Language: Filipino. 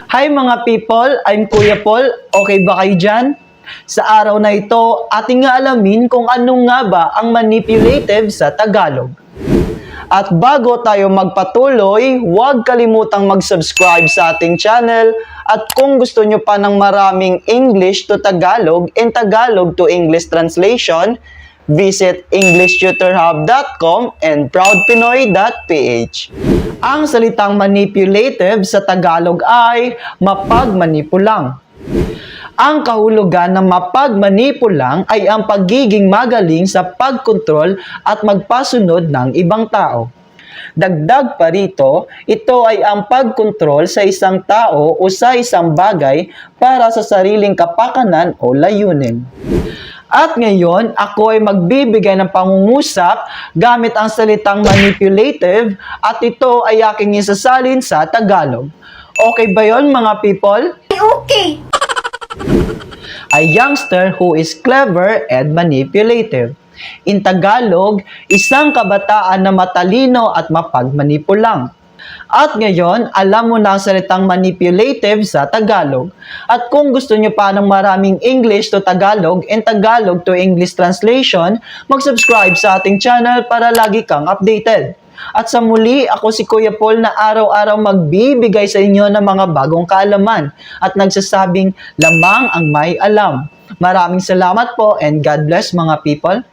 Hi mga people, I'm Kuya Paul. Okay ba kayo dyan? Sa araw na ito, ating nga alamin kung ano nga ba ang manipulative sa Tagalog. At bago tayo magpatuloy, huwag kalimutang mag-subscribe sa ating channel at kung gusto nyo pa ng maraming English to Tagalog and Tagalog to English translation, visit EnglishTutorHub.com and ProudPinoy.ph. Ang salitang manipulative sa Tagalog ay mapagmanipulang. Ang kahulugan ng mapagmanipulang ay ang pagiging magaling sa pagkontrol at magpasunod ng ibang tao. Dagdag pa rito, ito ay ang pagkontrol sa isang tao o sa isang bagay para sa sariling kapakanan o layunin. At ngayon, ako ay magbibigay ng pangungusap gamit ang salitang manipulative at ito ay aking isasalin sa Tagalog. Okay ba yon mga people? Okay. A youngster who is clever and manipulative. In Tagalog, isang kabataan na matalino at mapagmanipulang. At ngayon, alam mo na ang salitang manipulative sa Tagalog. At kung gusto nyo pa ng maraming English to Tagalog and Tagalog to English translation, mag-subscribe sa ating channel para lagi kang updated. At sa muli, ako si Kuya Paul na araw-araw magbibigay sa inyo ng mga bagong kaalaman at nagsasabing lamang ang may alam. Maraming salamat po and God bless mga people.